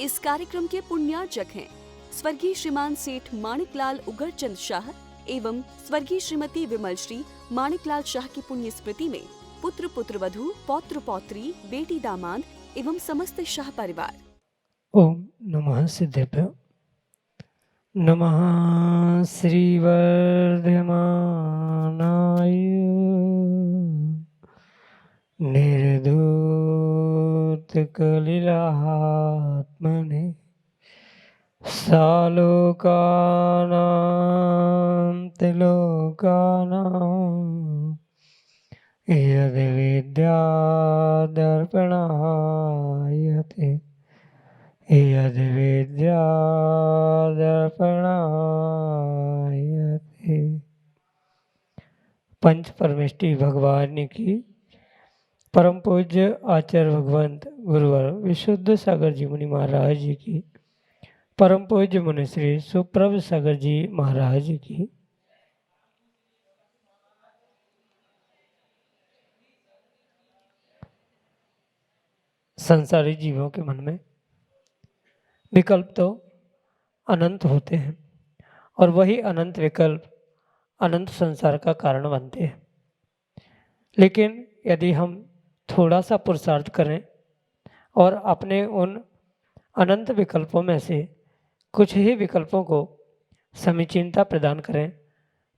इस कार्यक्रम के पुण्यार्चक हैं स्वर्गीय श्रीमान सेठ माणिकलाल उगरचंद शाह एवं स्वर्गीय श्रीमती विमल श्री माणिकलाल शाह की पुण्य स्मृति में पुत्र पुत्रवधू पौत्र पौत्री बेटी दामाद एवं समस्त शाह परिवार। ओम नमः सिद्धेभ्यो। नमः श्रीवर्धमानाय निर्धूतकलिलात्मने सालोकानां त्रिलोकानां यद्विद्यादर्पणायते यद्विद्यादर्पणायते। पंच परमेष्टि भगवान की परम पूज्य आचार्य भगवंत गुरुवर विशुद्ध सागर जी मुनि महाराज जी की परम पूज्य मुनि श्री सुप्रभ सागर जी महाराज की संसारी जीवों के मन में विकल्प तो अनंत होते हैं और वही अनंत विकल्प अनंत संसार का कारण बनते हैं। लेकिन यदि हम थोड़ा सा पुरुषार्थ करें और अपने उन अनंत विकल्पों में से कुछ ही विकल्पों को समीचीनता प्रदान करें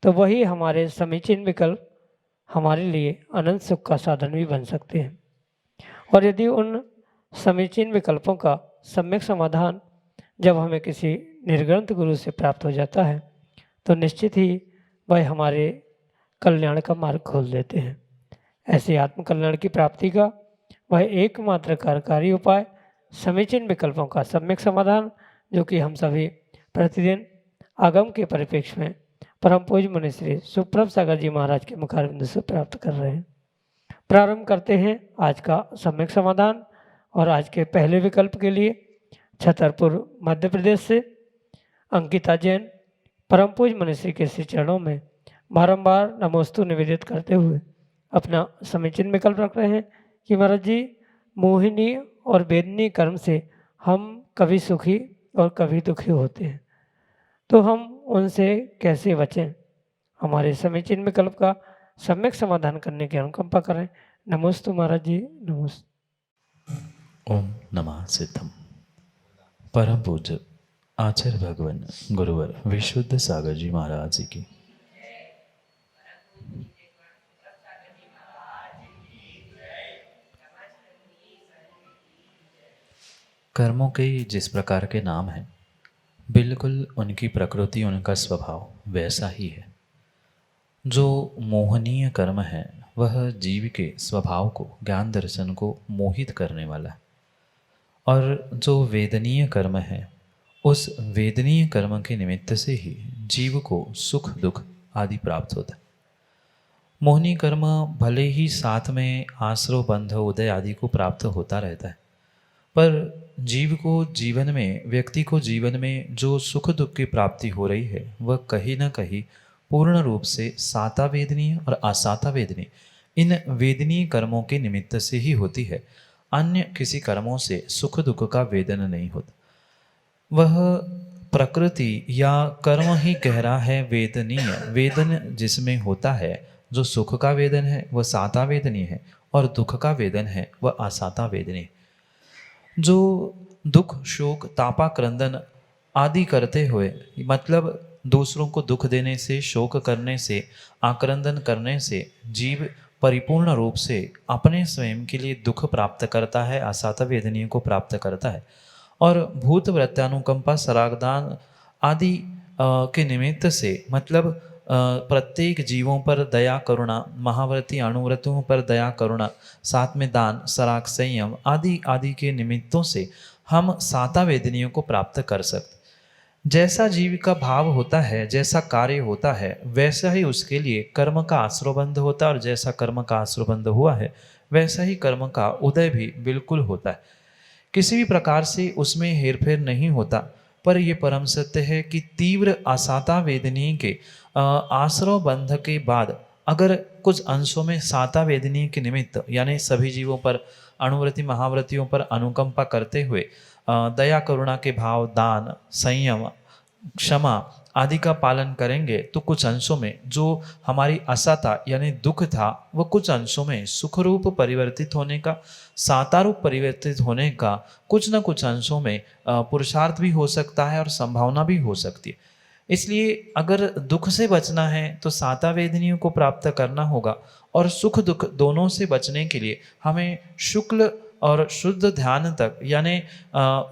तो वही हमारे समीचीन विकल्प हमारे लिए अनंत सुख का साधन भी बन सकते हैं। और यदि उन समीचीन विकल्पों का सम्यक समाधान जब हमें किसी निर्ग्रंथ गुरु से प्राप्त हो जाता है तो निश्चित ही वह हमारे कल्याण का मार्ग खोल देते हैं। ऐसे आत्म कल्याण की प्राप्ति का वह एकमात्र कार्यकारी उपाय समीचीन विकल्पों का सम्यक समाधान, जो कि हम सभी प्रतिदिन आगम के परिप्रेक्ष्य में परम पूज्य मुनि श्री सुप्रभ सागर जी महाराज के मुखारविंद से प्राप्त कर रहे हैं। प्रारंभ करते हैं आज का सम्यक समाधान। और आज के पहले विकल्प के लिए छतरपुर मध्य प्रदेश से अंकिता जैन परम पूज्य मुनि श्री के श्री चरणों में बारंबार नमोस्तु निवेदित करते हुए अपना समीचीन विकल्प रख रहे हैं कि महाराज जी, मोहिनी और वेदनी कर्म से हम कभी सुखी और कभी दुखी होते हैं, तो हम उनसे कैसे बचें। हमारे समीचीन विकल्प का सम्यक समाधान करने की अनुकंपा करें। नमोस्तु महाराज जी, नमोस्तु। ओम नमः सिद्धम। परम पूज्य आचार्य भगवान गुरुवर विशुद्ध सागर जी महाराज की कर्मों के जिस प्रकार के नाम हैं, बिल्कुल उनकी प्रकृति, उनका स्वभाव वैसा ही है। जो मोहनीय कर्म है वह जीव के स्वभाव को, ज्ञान दर्शन को मोहित करने वाला है, और जो वेदनीय कर्म है उस वेदनीय कर्म के निमित्त से ही जीव को सुख दुख आदि प्राप्त होता है। मोहनी कर्म भले ही साथ में आश्रव बंध उदय आदि को प्राप्त होता रहता है, पर जीव को जीवन में, व्यक्ति को जीवन में जो सुख दुख की प्राप्ति हो रही है वह कहीं न कहीं पूर्ण रूप से साता वेदनीय और असाता वेदनीय, इन वेदनीय कर्मों के निमित्त से ही होती है। अन्य किसी कर्मों से सुख दुख का वेदन नहीं होता। वह प्रकृति या कर्म ही कह रहा है वेदनीय। वेदन जिसमें होता है, जो सुख का वेदन है वह साता वेदनीय है और दुख का वेदन है वह असाता वेदनीय। जो दुख शोक तापा क्रंदन आदि करते हुए, मतलब दूसरों को दुख देने से, शोक करने से, आक्रंदन करने से जीव परिपूर्ण रूप से अपने स्वयं के लिए दुख प्राप्त करता है, असाता वेदनीय को प्राप्त करता है। और भूत वृत्तानुकंपा सरागदान आदि के निमित्त से, मतलब प्रत्येक जीवों पर दया करुणा, महाव्रती अणुव्रतों पर दया करुणा, साथ में दान सराग संयम आदि आदि के निमित्तों से हम साता वेदनियों को प्राप्त कर सकते। जैसा जीव का भाव होता है, जैसा कार्य होता है, वैसा ही उसके लिए कर्म का आश्रयबंध होता है, और जैसा कर्म का आश्रयबंध हुआ है वैसा ही कर्म का उदय भी बिल्कुल होता है। किसी भी प्रकार से उसमें हेरफेर नहीं होता। पर यह परम सत्य है कि तीव्र असाता वेदनी के आश्रय बंध के बाद अगर कुछ अंशों में साता वेदनीय के निमित्त यानी सभी जीवों पर अणुव्रति महाव्रतियों पर अनुकंपा करते हुए दया करुणा के भाव, दान, संयम, क्षमा आदि का पालन करेंगे तो कुछ अंशों में जो हमारी असता यानी दुख था वह कुछ अंशों में सुख रूप परिवर्तित होने का, साता रूप परिवर्तित होने का कुछ न कुछ अंशों में पुरुषार्थ भी हो सकता है और संभावना भी हो सकती है। इसलिए अगर दुख से बचना है तो साता वेदनियों को प्राप्त करना होगा और सुख दुख दोनों से बचने के लिए हमें शुक्ल और शुद्ध ध्यान तक यानी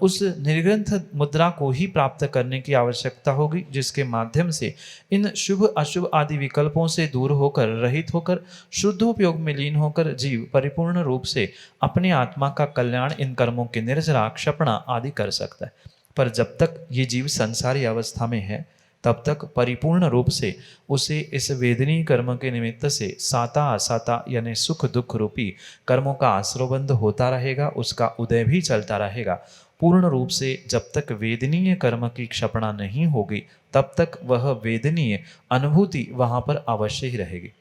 उस निर्ग्रंथ मुद्रा को ही प्राप्त करने की आवश्यकता होगी, जिसके माध्यम से इन शुभ अशुभ आदि विकल्पों से दूर होकर, रहित होकर, शुद्धोपयोग में लीन होकर जीव परिपूर्ण रूप से अपने आत्मा का कल्याण इन कर्मों के निर्जरा, क्षपणा आदि कर सकता है। पर जब तक ये जीव संसारी अवस्था में है तब तक परिपूर्ण रूप से उसे इस वेदनीय कर्म के निमित्त से साता असाता यानी सुख दुख रूपी कर्मों का आश्रयबंध होता रहेगा, उसका उदय भी चलता रहेगा। पूर्ण रूप से जब तक वेदनीय कर्म की क्षपणा नहीं होगी तब तक वह वेदनीय अनुभूति वहाँ पर अवश्य ही रहेगी।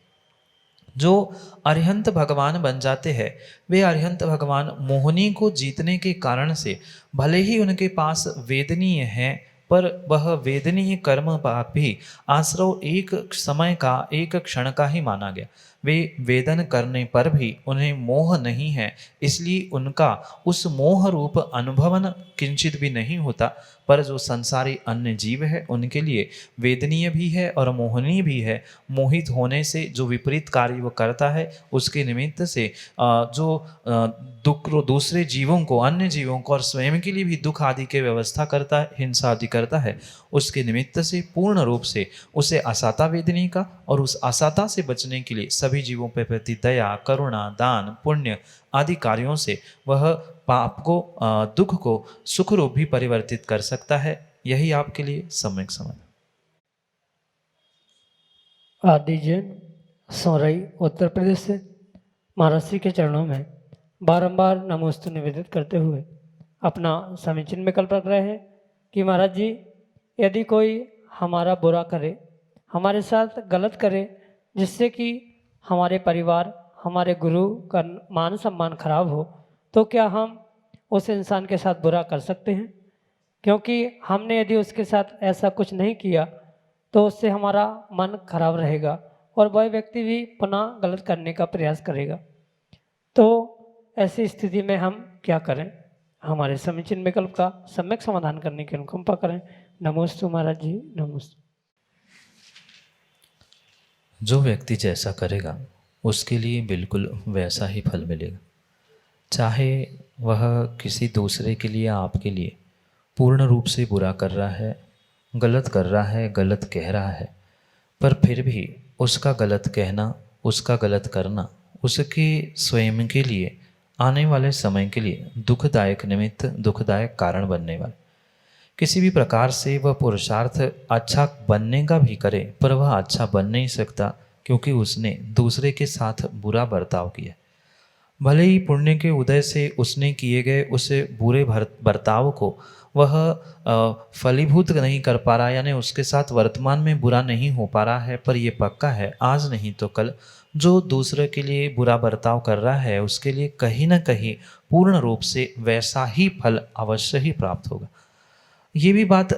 जो अरिहंत भगवान बन जाते हैं वे अरिहंत भगवान मोहिनी को जीतने के कारण से भले ही उनके पास वेदनीय है पर वह वेदनीय कर्म भी आश्रव एक समय का, एक क्षण का ही माना गया। वे वेदन करने पर भी उन्हें मोह नहीं है, इसलिए उनका उस मोह रूप अनुभवन किंचित भी नहीं होता। पर जो संसारी अन्य जीव है उनके लिए वेदनीय भी है और मोहनीय भी है। मोहित होने से जो विपरीत कार्य वो करता है उसके निमित्त से जो दुख दूसरे जीवों को, अन्य जीवों को और स्वयं के लिए भी दुख आदि के व्यवस्था करता है, हिंसा आदि करता है, उसके निमित्त से पूर्ण रूप से उसे असाता वेदनी का और उस असाता से बचने के लिए सभी जीवों पर प्रति दया, करुणा, दान, पुण्य आदि कार्यों से वह पाप को, दुख को सुख रूप भी परिवर्तित कर सकता है। यही आपके लिए सम्यक समाधान। आदि जैन सौरई उत्तर प्रदेश से महाराज श्री के चरणों में बारंबार नमोस्तु निवेदित करते हुए अपना समीचीन विकल्प रख रहे हैं कि महाराज जी यदि कोई हमारा बुरा करे, हमारे साथ गलत करे, जिससे कि हमारे परिवार, हमारे गुरु का मान सम्मान खराब हो, तो क्या हम उस इंसान के साथ बुरा कर सकते हैं? क्योंकि हमने यदि उसके साथ ऐसा कुछ नहीं किया तो उससे हमारा मन खराब रहेगा और वह व्यक्ति भी पुनः गलत करने का प्रयास करेगा। तो ऐसी स्थिति में हम क्या करें? हमारे समीचीन विकल्प का सम्यक समाधान करने की अनुकंपा करें। नमोस्तु महाराज जी, नमोस्तु। जो व्यक्ति जैसा करेगा उसके लिए बिल्कुल वैसा ही फल मिलेगा। चाहे वह किसी दूसरे के लिए, आपके लिए पूर्ण रूप से बुरा कर रहा है, गलत कर रहा है, गलत कह रहा है, पर फिर भी उसका गलत कहना, उसका गलत करना उसके स्वयं के लिए आने वाले समय के लिए दुखदायक निमित्त, दुखदायक कारण बनने वाला। किसी भी प्रकार से वह पुरुषार्थ अच्छा बनने का भी करे पर वह अच्छा बन नहीं सकता, क्योंकि उसने दूसरे के साथ बुरा बर्ताव किया। भले ही पुण्य के उदय से उसने किए गए उस बुरे बर्ताव को वह फलीभूत नहीं कर पा रहा, यानी उसके साथ वर्तमान में बुरा नहीं हो पा रहा है, पर यह पक्का है आज नहीं तो कल जो दूसरे के लिए बुरा बर्ताव कर रहा है उसके लिए कहीं ना कहीं पूर्ण रूप से वैसा ही फल अवश्य ही प्राप्त होगा। ये भी बात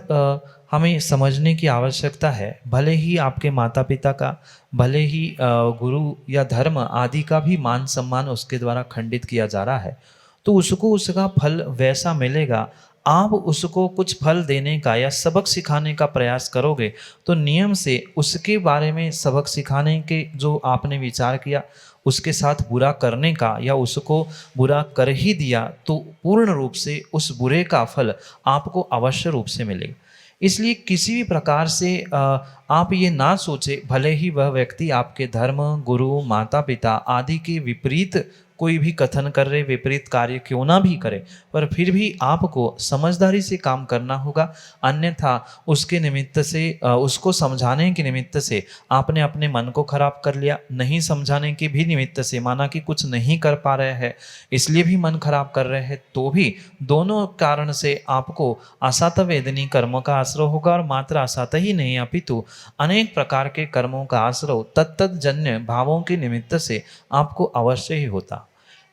हमें समझने की आवश्यकता है। भले ही आपके माता पिता का, भले ही गुरु या धर्म आदि का भी मान सम्मान उसके द्वारा खंडित किया जा रहा है, तो उसको उसका फल वैसा मिलेगा। आप उसको कुछ फल देने का या सबक सिखाने का प्रयास करोगे तो नियम से उसके बारे में सबक सिखाने के जो आपने विचार किया उसके साथ बुरा करने का या उसको बुरा कर ही दिया तो पूर्ण रूप से उस बुरे का फल आपको अवश्य रूप से मिलेगा। इसलिए किसी भी प्रकार से आप ये ना सोचे, भले ही वह व्यक्ति आपके धर्म, गुरु, माता पिता आदि के विपरीत कोई भी कथन कर रहे, विपरीत कार्य क्यों ना भी करे, पर फिर भी आपको समझदारी से काम करना होगा। अन्यथा उसके निमित्त से उसको समझाने के निमित्त से आपने अपने मन को खराब कर लिया, नहीं समझाने के भी निमित्त से माना कि कुछ नहीं कर पा रहे हैं इसलिए भी मन खराब कर रहे हैं, तो भी दोनों कारण से आपको असत वेदनी कर्म का आश्रय होगा। और मात्र असत ही नहीं अपितु अनेक प्रकार के कर्मों का आश्रय तत्त जन्य भावों के निमित्त से आपको अवश्य ही होता।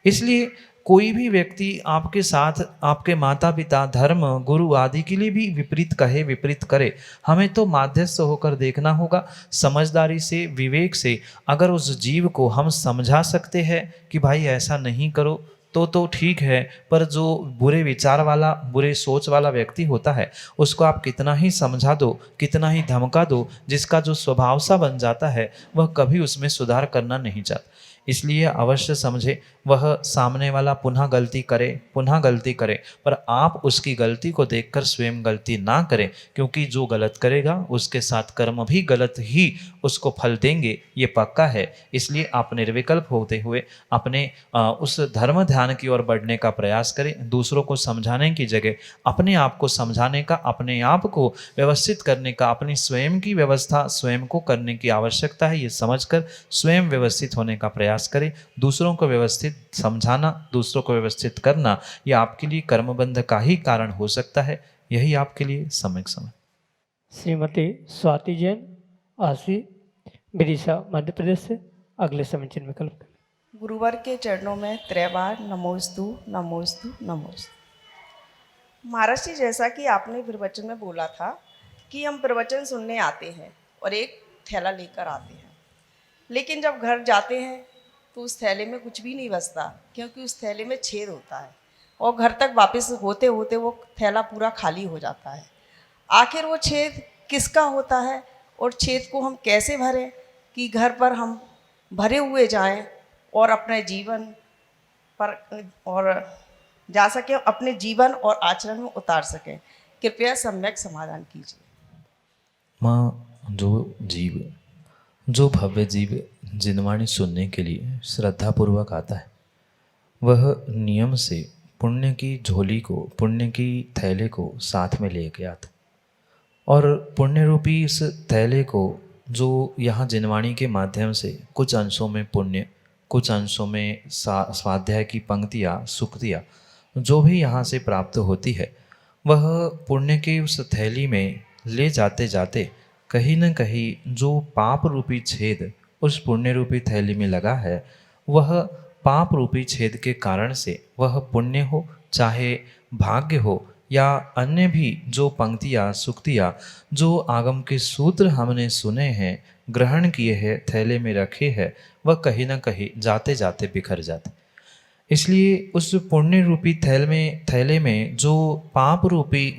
इसलिए कोई भी व्यक्ति आपके साथ आपके माता पिता धर्म गुरु आदि के लिए भी विपरीत कहे विपरीत करे, हमें तो मध्यस्थ होकर देखना होगा। समझदारी से विवेक से अगर उस जीव को हम समझा सकते हैं कि भाई ऐसा नहीं करो तो ठीक है, पर जो बुरे विचार वाला बुरे सोच वाला व्यक्ति होता है उसको आप कितना ही समझा दो, कितना ही धमका दो, जिसका जो स्वभाव सा बन जाता है वह कभी उसमें सुधार करना नहीं चाहता। इसलिए अवश्य समझे, वह सामने वाला पुनः गलती करे, पर आप उसकी गलती को देखकर स्वयं गलती ना करें, क्योंकि जो गलत करेगा उसके साथ कर्म भी गलत ही उसको फल देंगे, ये पक्का है। इसलिए आप निर्विकल्प होते हुए अपने उस धर्म ध्यान की ओर बढ़ने का प्रयास करें। दूसरों को समझाने की जगह अपने आप को समझाने का, अपने आप को व्यवस्थित करने का, अपनी स्वयं की व्यवस्था स्वयं को करने की आवश्यकता है। ये समझकर स्वयं व्यवस्थित होने का प्रयास करें। दूसरों को व्यवस्थित समझाना, दूसरों को व्यवस्थित करना, यह आपके लिए कर्मबंध का ही कारण हो सकता है। यही आपके लिए समय श्रीमती स्वाति जैन, आशी, विदिशा, मध्य प्रदेश से अगले समय चिन्ह विकल्प। गुरुवर के चरणों में त्रैबार नमोस्तु नमोस्तु नमोस्तु। महाराज जी, जैसा कि आपने प्रवचन में बोला था कि हम प्रवचन सुनने आते हैं और एक थैला लेकर आते हैं, लेकिन जब घर जाते हैं तो उस थैले में कुछ भी नहीं बचता, क्योंकि उस थैले में छेद होता है और घर तक वापस होते होते वो थैला पूरा खाली हो जाता है। आखिर वो छेद किसका होता है और छेद को हम कैसे भरें कि घर पर हम भरे हुए जाएं और अपने जीवन पर और जा सकें, अपने जीवन और आचरण में उतार सकें। कृपया सम्यक समाधान कीजिए। माँ, जो भव्य जीव जिनवाणी सुनने के लिए श्रद्धापूर्वक आता है, वह नियम से पुण्य की झोली को, पुण्य की थैले को साथ में लेके आता, और पुण्य रूपी इस थैले को जो यहाँ जिनवाणी के माध्यम से कुछ अंशों में पुण्य, कुछ अंशों में स्वाध्याय की पंक्तियाँ, सूक्तियाँ जो भी यहाँ से प्राप्त होती है, वह पुण्य की उस थैली में ले जाते जाते कहीं न कहीं जो पाप रूपी छेद उस पुण्य रूपी थैली में लगा है, वह पाप रूपी छेद के कारण से वह पुण्य हो, चाहे भाग्य हो, या अन्य भी जो पंक्तियाँ सूक्तियाँ जो आगम के सूत्र हमने सुने हैं, ग्रहण किए हैं, थैले में रखे हैं, वह कहीं न कहीं जाते जाते बिखर जाते। इसलिए उस पुण्य रूपी थैले में जो पाप रूपी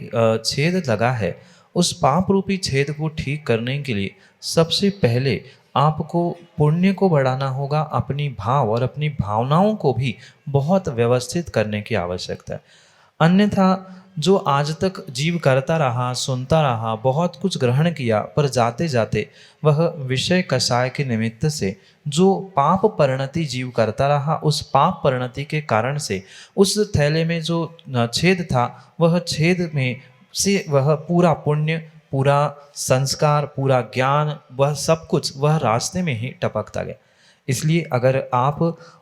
छेद लगा है, उस पाप रूपी छेद को ठीक करने के लिए सबसे पहले आपको पुण्य को बढ़ाना होगा। अपनी भाव और अपनी भावनाओं को भी बहुत व्यवस्थित करने की आवश्यकता है। अन्यथा जो आज तक जीव करता रहा, सुनता रहा, बहुत कुछ ग्रहण किया, पर जाते जाते वह विषय कषाय के निमित्त से जो पाप परिणति जीव करता रहा, उस पाप परिणति के कारण से उस थैले में जो छेद था, वह छेद में से वह पूरा पुण्य, पूरा संस्कार, पूरा ज्ञान, वह सब कुछ वह रास्ते में ही टपकता गया। इसलिए अगर आप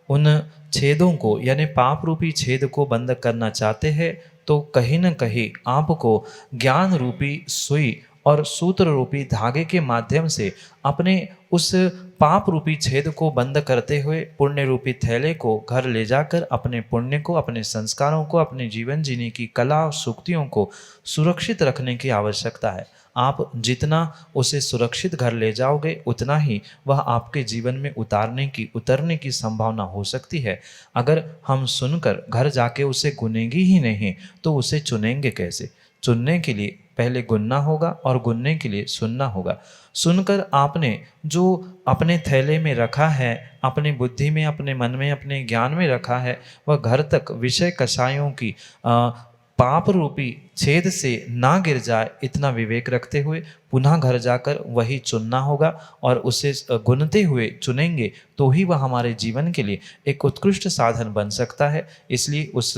उन छेदों को, यानी पाप रूपी छेद को बंद करना चाहते हैं, तो कहीं न कहीं आपको ज्ञान रूपी सुई और सूत्र रूपी धागे के माध्यम से अपने उस पाप रूपी छेद को बंद करते हुए पुण्य रूपी थैले को घर ले जाकर अपने पुण्य को, अपने संस्कारों को, अपने जीवन जीने की कला और सूक्तियों को सुरक्षित रखने की आवश्यकता है। आप जितना उसे सुरक्षित घर ले जाओगे, उतना ही वह आपके जीवन में उतरने की संभावना हो सकती है। अगर हम सुनकर घर जाके उसे गुनेंगे ही नहीं, तो उसे चुनेंगे कैसे? चुनने के लिए पहले गुनना होगा और गुनने के लिए सुनना होगा। सुनकर आपने जो अपने थैले में रखा है, अपनी बुद्धि में, अपने मन में, अपने ज्ञान में रखा है, वह घर तक विषय कषायों की पाप रूपी छेद से ना गिर जाए इतना विवेक रखते हुए पुनः घर जाकर वही चुनना होगा और उसे गुनते हुए चुनेंगे तो ही वह हमारे जीवन के लिए एक उत्कृष्ट साधन बन सकता है। इसलिए उस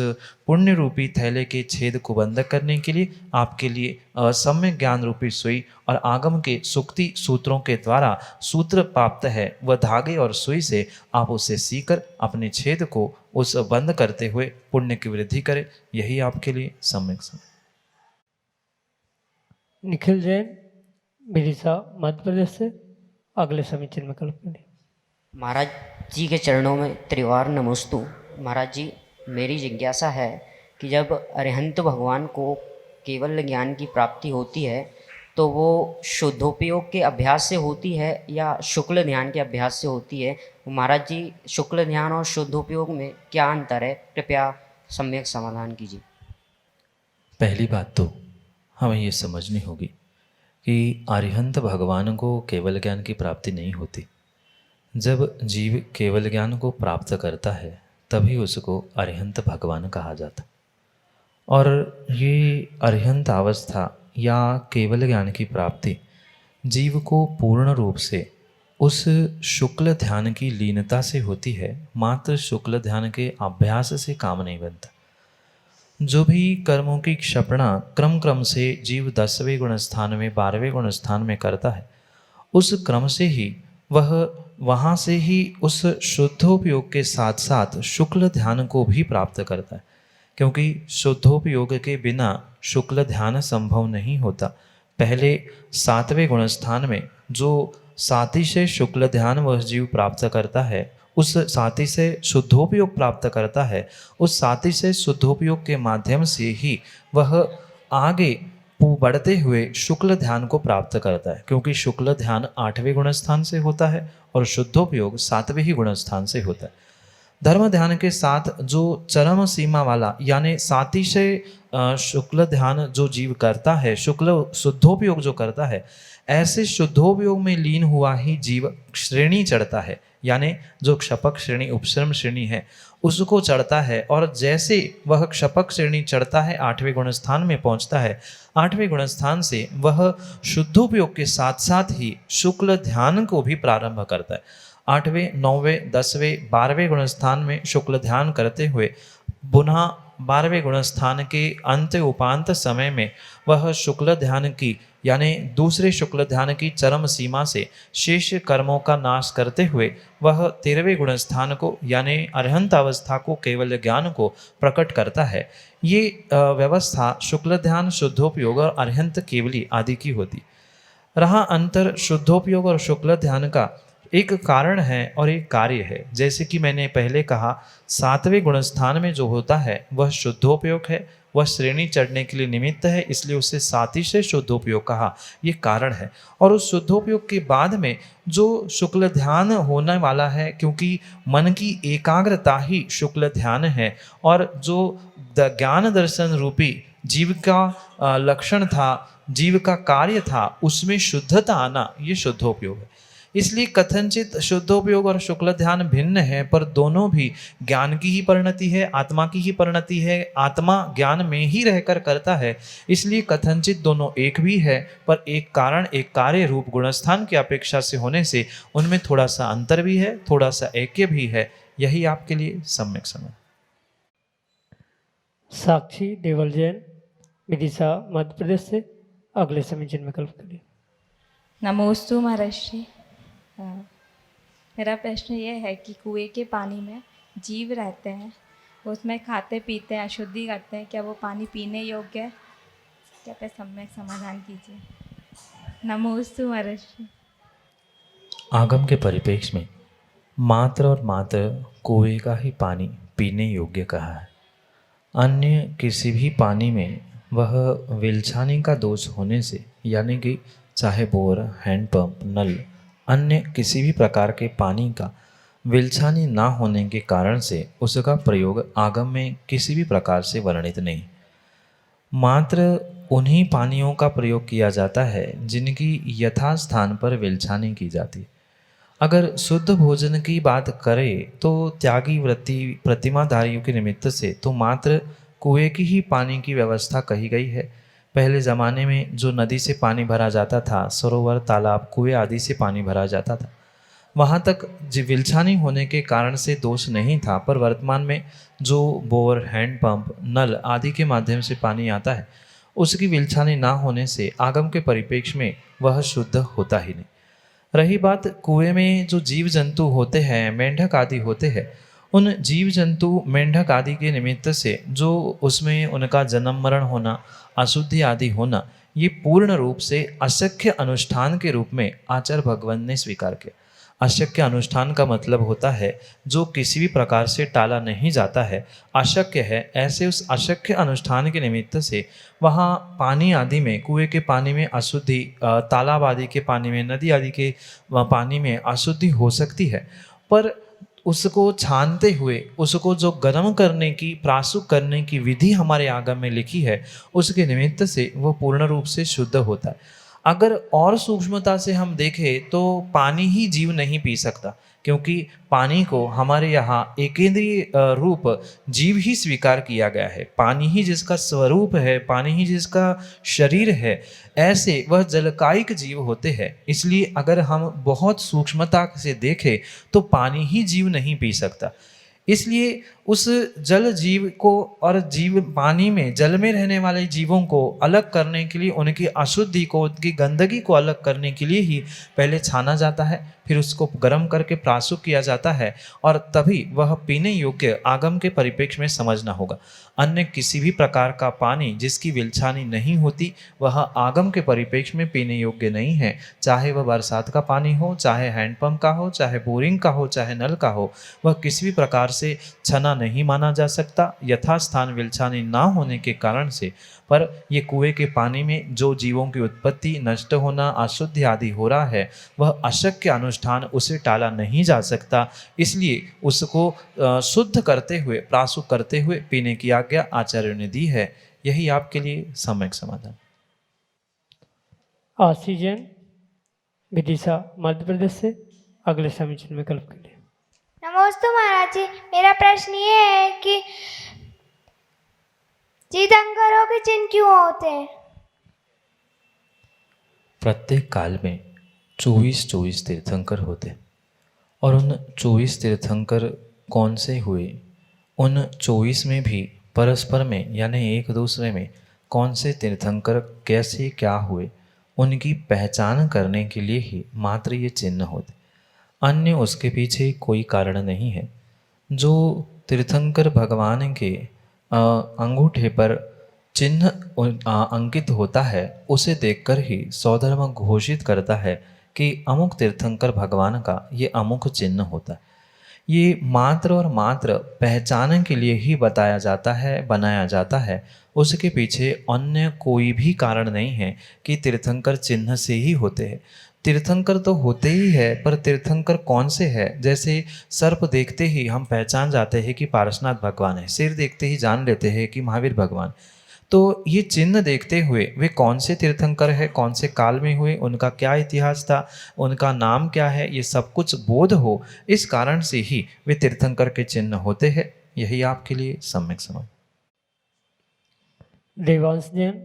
पुण्य रूपी थैले के छेद को बंद करने के लिए आपके लिए सम्यक ज्ञान रूपी सुई और आगम के सुक्ति सूत्रों के द्वारा सूत्र प्राप्त है। वह धागे और सुई से आप उसे सीकर अपने छेद को उस बंद करते हुए पुण्य की वृद्धि करें। यही आपके लिए सम्यक समय। निखिल जैन, बिदिशा, मध्य प्रदेश से अगले समीचीन विकल्प के लिए। महाराज जी के चरणों में त्रिवार नमोस्तु। महाराज जी, मेरी जिज्ञासा है कि जब अरिहंत भगवान को केवल ज्ञान की प्राप्ति होती है तो वो शुद्धोपयोग के अभ्यास से होती है या शुक्ल ध्यान के अभ्यास से होती है? महाराज जी, शुक्ल ध्यान और शुद्धोपयोग में क्या अंतर है? कृपया सम्यक समाधान कीजिए। पहली बात तो हमें ये समझनी होगी कि अरिहंत भगवान को केवल ज्ञान की प्राप्ति नहीं होती। जब जीव केवल ज्ञान को प्राप्त करता है तभी उसको अरिहंत भगवान कहा जाता। और ये अरिहंत अवस्था या केवल ज्ञान की प्राप्ति जीव को पूर्ण रूप से उस शुक्ल ध्यान की लीनता से होती है। मात्र शुक्ल ध्यान के अभ्यास से काम नहीं बनता। जो भी कर्मों की क्षपणा क्रम से जीव 10वें गुण स्थान में 12वें गुण स्थान में करता है, उस क्रम से ही वह वहाँ से ही उस शुद्धोपयोग के साथ साथ शुक्ल ध्यान को भी प्राप्त करता है। क्योंकि शुद्धोपयोग के बिना शुक्ल ध्यान संभव नहीं होता। पहले 7वें गुण स्थान में जो साथी से शुक्ल ध्यान वह जीव प्राप्त करता है, उस साथी से शुद्धोपयोग प्राप्त करता है, उस साथी से शुद्धोपयोग के माध्यम से ही वह आगे बढ़ते हुए शुक्ल ध्यान को प्राप्त करता है। क्योंकि शुक्ल ध्यान 8वें गुण स्थान से होता है और शुद्धोपयोग 7वें ही गुण स्थान से होता है। धर्म ध्यान के साथ जो चरम सीमा वाला यानी साथी से शुक्ल ध्यान जो जीव करता है, शुक्ल शुद्धोपयोग जो करता है, ऐसे शुद्धोपयोग में लीन हुआ ही जीव श्रेणी चढ़ता है। यानी जो क्षपक श्रेणी उपश्रम श्रेणी है उसको चढ़ता है। और जैसे वह क्षपक श्रेणी चढ़ता है 8वें गुण स्थान में पहुंचता है, 8वें गुण स्थान से वह शुद्धोपयोग के साथ साथ ही शुक्ल ध्यान को भी प्रारंभ करता है। 8वें 9वें 10वें 12वें गुण स्थान में शुक्ल ध्यान करते हुए पुनः 12वें गुण स्थान के अंत उपांत समय में वह शुक्ल ध्यान की यानी दूसरे शुक्ल ध्यान की चरम सीमा से शेष कर्मों का नाश करते हुए वह 13वें गुण स्थान को यानी अरिहंत अवस्था को केवल ज्ञान को प्रकट करता है। ये व्यवस्था शुक्ल ध्यान, शुद्धोपयोग और अरिहंत केवली आदि की होती। रहा अंतर शुद्धोपयोग और शुक्ल ध्यान का एक कारण है और एक कार्य है। जैसे कि मैंने पहले कहा, 7वें गुण स्थान में जो होता है वह शुद्धोपयोग है, वह श्रेणी चढ़ने के लिए निमित्त है, इसलिए उसे साथी से शुद्धोपयोग कहा, ये कारण है। और उस शुद्धोपयोग के बाद में जो शुक्ल ध्यान होने वाला है, क्योंकि मन की एकाग्रता ही शुक्ल ध्यान है और जो ज्ञान दर्शन रूपी जीव का लक्षण था, जीव का कार्य था, उसमें शुद्धता आना, ये शुद्धोपयोग है। इसलिए कथनचित शुद्धोपयोग और शुक्ल ध्यान भिन्न है, पर दोनों भी ज्ञान की ही परिणति है, आत्मा की ही परिणति है, आत्मा ज्ञान में ही रहकर करता है। इसलिए कथनचित दोनों एक भी है, पर एक कारण एक कार्य रूप गुणस्थान की अपेक्षा से होने से उनमें थोड़ा सा अंतर भी है, थोड़ा सा ऐक्य भी है। यही आपके लिए सम्यक समय। साक्षी देवल जैन, विदिशा, मध्य प्रदेश से अगले समीचीन विकल्प के लिए। नमोस्तु महाराज जी। मेरा प्रश्न ये है कि कुएं के पानी में जीव रहते हैं, उसमें खाते पीते हैं, अशुद्धि करते हैं, क्या वो पानी पीने योग्य है? क्या सम्यक समाधान कीजिए। नमोस्तु महाराज जी। आगम के परिप्रेक्ष्य में मात्र और मात्र कुएं का ही पानी पीने योग्य कहा है। अन्य किसी भी पानी में वह विलछानी का दोष होने से, यानी कि चाहे बोर, हैंडपंप, नल, अन्य किसी भी प्रकार के पानी का विलछानी ना होने के कारण से उसका प्रयोग आगम में किसी भी प्रकार से वर्णित नहीं। मात्र उन्हीं पानियों का प्रयोग किया जाता है जिनकी यथास्थान पर विलछानी की जाती है। अगर शुद्ध भोजन की बात करें तो त्यागी वृत्ति प्रतिमाधारियों के निमित्त से तो मात्र कुएं की ही पानी की व्यवस्था कही गई है। पहले ज़माने में जो नदी से पानी भरा जाता था, सरोवर, तालाब, कुएं आदि से पानी भरा जाता था, वहाँ तक विलछानी होने के कारण से दोष नहीं था। पर वर्तमान में जो बोर, हैंडपंप, नल आदि के माध्यम से पानी आता है, उसकी विलछानी ना होने से आगम के परिप्रेक्ष्य में वह शुद्ध होता ही नहीं। रही बात कुएं में जो जीव जंतु होते हैं, मेंढक आदि होते हैं, उन जीव जंतु मेंढक आदि के निमित्त से जो उसमें उनका जन्म मरण होना, अशुद्धि आदि होना, ये पूर्ण रूप से अशक्य अनुष्ठान के रूप में आचार्य भगवान ने स्वीकार किया। अशक्य अनुष्ठान का मतलब होता है जो किसी भी प्रकार से टाला नहीं जाता है, अशक्य है। ऐसे उस अशक्य अनुष्ठान के निमित्त से वहाँ पानी आदि में, कुएं के पानी में अशुद्धि, तालाब आदि के पानी में, नदी आदि के पानी में अशुद्धि हो सकती है। पर उसको छानते हुए, उसको जो गर्म करने की, प्रासुक करने की विधि हमारे आगम में लिखी है, उसके निमित्त से वो पूर्ण रूप से शुद्ध होता है। अगर और सूक्ष्मता से हम देखें तो पानी ही जीव नहीं पी सकता, क्योंकि पानी को हमारे यहाँ एकेंद्रीय रूप जीव ही स्वीकार किया गया है। पानी ही जिसका स्वरूप है, पानी ही जिसका शरीर है, ऐसे वह जलकायिक जीव होते हैं। इसलिए अगर हम बहुत सूक्ष्मता से देखें तो पानी ही जीव नहीं पी सकता। इसलिए उस जल जीव को और जीव पानी में, जल में रहने वाले जीवों को अलग करने के लिए, उनकी अशुद्धि को, उनकी गंदगी को अलग करने के लिए ही पहले छाना जाता है, फिर उसको गर्म करके प्रासुक किया जाता है, और तभी वह पीने योग्य आगम के परिप्रेक्ष्य में समझना होगा। अन्य किसी भी प्रकार का पानी जिसकी विलछानी नहीं होती, वह आगम के परिप्रेक्ष्य में पीने योग्य नहीं है। चाहे वह बरसात का पानी हो, चाहे हैंडपंप का हो, चाहे बोरिंग का हो, चाहे नल का हो, वह किसी भी प्रकार से छना नहीं माना जा सकता, यथास्थान विलछानी ना होने के कारण से। पर ये कुएं के पानी में जो जीवों की उत्पत्ति, नष्ट होना, अशुद्धि आदि हो रहा है, वह अशक्य अनुष्ठान, उसे टाला नहीं जा सकता। इसलिए उसको शुद्ध करते हुए, प्रासुक करते हुए पीने की आज्ञा आचार्य ने दी है। यही आपके लिए सम्यक समाधान। ऑक्सीजन विदिशा मध्य प्रदेश से अगले समीक्षण विकल्प के लिए। नमस्ते महाराज जी, मेरा प्रश्न ये है कि तीर्थंकरों के चिन्ह क्यों होते हैं? प्रत्येक काल में 24 तीर्थंकर होते, और उन 24 तीर्थंकर कौन से हुए, उन 24 में भी परस्पर में यानी एक दूसरे में कौन से तीर्थंकर कैसे क्या हुए, उनकी पहचान करने के लिए ही मात्र ये चिन्ह होते। अन्य उसके पीछे कोई कारण नहीं है। जो तीर्थंकर भगवान के अंगूठे पर चिन्ह अंकित होता है, उसे देखकर ही सौधर्म घोषित करता है कि अमुक तीर्थंकर भगवान का ये अमुक चिन्ह होता है। ये मात्र और मात्र पहचान के लिए ही बताया जाता है, बनाया जाता है। उसके पीछे अन्य कोई भी कारण नहीं है कि तीर्थंकर चिन्ह से ही होते हैं। तीर्थंकर तो होते ही है, पर तीर्थंकर कौन से है? जैसे सर्प देखते ही हम पहचान जाते हैं कि पारसनाथ भगवान है, सिर देखते ही जान लेते हैं कि महावीर भगवान। तो ये चिन्ह देखते हुए वे कौन से तीर्थंकर है, कौन से काल में हुए, उनका क्या इतिहास था, उनका नाम क्या है, ये सब कुछ बोध हो, इस कारण से ही वे तीर्थंकर के चिन्ह होते हैं। यही आपके लिए सम्यक समझ। देवांश जैन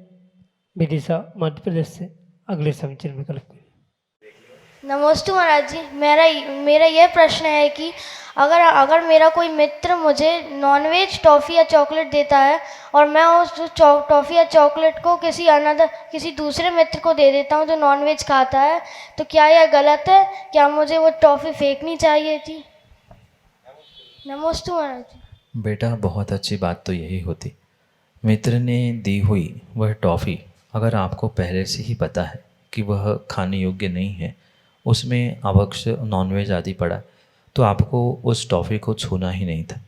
विदिशा मध्य प्रदेश से अगले समीक्षण विकल्प के लिए। नमस्ते महाराज जी, मेरा यह प्रश्न है कि अगर मेरा कोई मित्र मुझे नॉनवेज टॉफ़ी या चॉकलेट देता है और मैं उस टॉफ़ी या चॉकलेट को किसी दूसरे मित्र को दे देता हूँ जो नॉनवेज खाता है, तो क्या यह गलत है? क्या मुझे वो टॉफ़ी फेंकनी चाहिए थी? नमस्ते महाराज जी। बेटा, बहुत अच्छी बात तो यही होती, मित्र ने दी हुई वह टॉफ़ी अगर आपको पहले से ही पता है कि वह खाने योग्य नहीं है, उसमें अवश्य नॉनवेज आदि पड़ा, तो आपको उस टॉफ़ी को छूना ही नहीं था।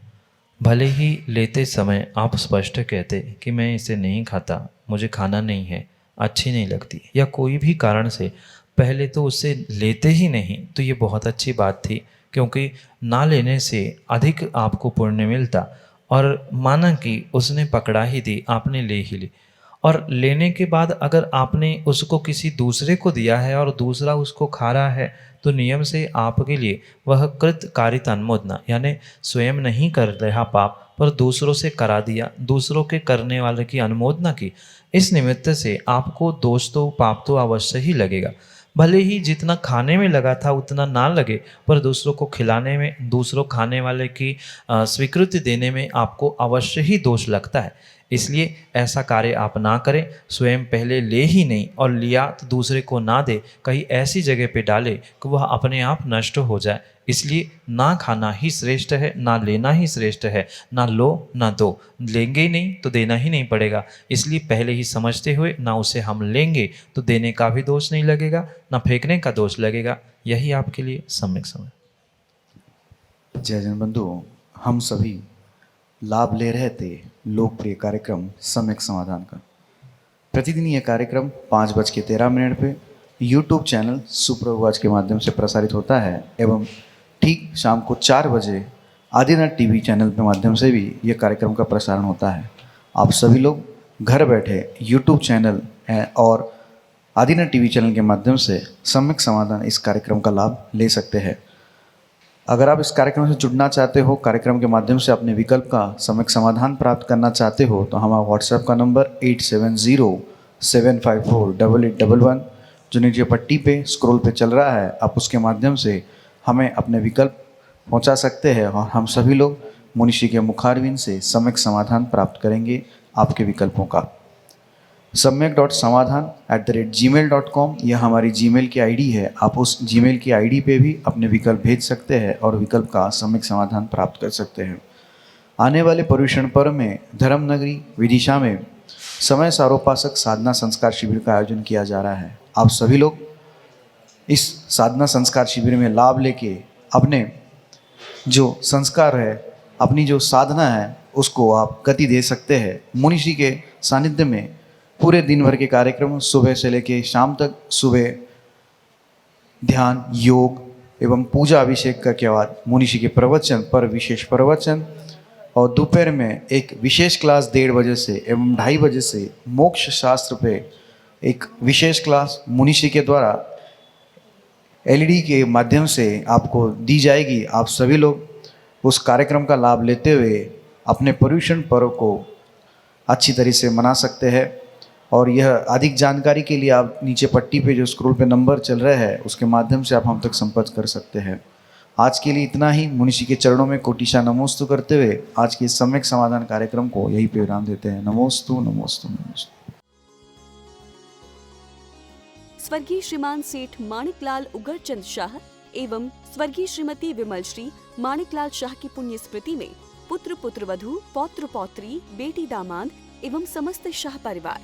भले ही लेते समय आप स्पष्ट कहते कि मैं इसे नहीं खाता, मुझे खाना नहीं है, अच्छी नहीं लगती, या कोई भी कारण से पहले तो उसे लेते ही नहीं, तो ये बहुत अच्छी बात थी, क्योंकि ना लेने से अधिक आपको पुण्य मिलता। और माना कि उसने पकड़ा ही दी, आपने ले ही ली, और लेने के बाद अगर आपने उसको किसी दूसरे को दिया है और दूसरा उसको खा रहा है, तो नियम से आपके लिए वह कृत कारित अनुमोदना, यानी स्वयं नहीं कर रहा पाप, पर दूसरों से करा दिया, दूसरों के करने वाले की अनुमोदना की। इस निमित्त से आपको दोष तो पाप तो अवश्य ही लगेगा। भले ही जितना खाने में लगा था उतना ना लगे, पर दूसरों को खिलाने में, दूसरों खाने वाले की स्वीकृति देने में आपको अवश्य ही दोष लगता है। इसलिए ऐसा कार्य आप ना करें। स्वयं पहले ले ही नहीं और लिया तो दूसरे को ना दे, कहीं ऐसी जगह पे डाले कि वह अपने आप नष्ट हो जाए। इसलिए ना खाना ही श्रेष्ठ है, ना लेना ही श्रेष्ठ है। ना लो ना दो, लेंगे ही नहीं तो देना ही नहीं पड़ेगा। इसलिए पहले ही समझते हुए ना उसे हम लेंगे तो देने का भी दोष नहीं लगेगा, ना फेंकने का दोष लगेगा। यही आपके लिए सम्यक समय। जय जन बंधु, हम सभी लाभ ले रहे थे लोकप्रिय कार्यक्रम सम्यक समाधान का। प्रतिदिन यह कार्यक्रम 5:13 पे यूट्यूब चैनल सुप्रभात के माध्यम से प्रसारित होता है एवं ठीक शाम को 4 बजे आदिनाथ टीवी चैनल के माध्यम से भी यह कार्यक्रम का प्रसारण होता है। आप सभी लोग घर बैठे यूट्यूब चैनल और आदिनाथ टीवी चैनल के माध्यम से सम्यक समाधान इस कार्यक्रम का लाभ ले सकते हैं। अगर आप इस कार्यक्रम से जुड़ना चाहते हो, कार्यक्रम के माध्यम से अपने विकल्प का सम्यक समाधान प्राप्त करना चाहते हो, तो हमारा व्हाट्सएप का नंबर 8707548811 जो नीचे पट्टी पे स्क्रॉल पे चल रहा है, आप उसके माध्यम से हमें अपने विकल्प पहुंचा सकते हैं और हम सभी लोग मुनिषी के मुखारविंद से सम्यक समाधान प्राप्त करेंगे आपके विकल्पों का। samyak.samadhan@gmail.com यह हमारी जीमेल की आईडी है। आप उस जीमेल की आईडी पे भी अपने विकल्प भेज सकते हैं और विकल्प का सम्यक समाधान प्राप्त कर सकते हैं। आने वाले पर्युषण पर्व में धर्मनगरी विदिशा में समय सारोपासक साधना संस्कार शिविर का आयोजन किया जा रहा है। आप सभी लोग इस साधना संस्कार शिविर में लाभ लेके अपने जो संस्कार है, अपनी जो साधना है, उसको आप गति दे सकते हैं। मुनिषी के सानिध्य में पूरे दिन भर के कार्यक्रम सुबह से लेके शाम तक, सुबह ध्यान, योग एवं पूजा अभिषेक के बाद मुनिषी के प्रवचन पर विशेष प्रवचन और दोपहर में एक विशेष क्लास 1:30 बजे से एवं 2:30 बजे से मोक्ष शास्त्र पे एक विशेष क्लास मुनिषी के द्वारा LED के माध्यम से आपको दी जाएगी। आप सभी लोग उस कार्यक्रम का लाभ लेते हुए अपने पर्युषण पर्व को अच्छी तरह से मना सकते हैं। और यह अधिक जानकारी के लिए आप नीचे पट्टी पे जो स्क्रॉल पे नंबर चल रहा है उसके माध्यम से आप हम तक संपर्क कर सकते हैं। आज के लिए इतना ही। मुनिषी के चरणों में कोटिशा नमोस्तु करते हुए आज के सम्यक समाधान कार्यक्रम को यही पे विराम देते हैं। नमोस्तु नमोस्तु नमोस्तु। स्वर्गीय श्रीमान सेठ माणिकलाल उगरचंद शाह एवं स्वर्गीय श्रीमती विमल श्री माणिकलाल शाह की पुण्य स्मृति में पुत्र पुत्रवधू, पौत्र पौत्री, बेटी दामाद एवं समस्त शाह परिवार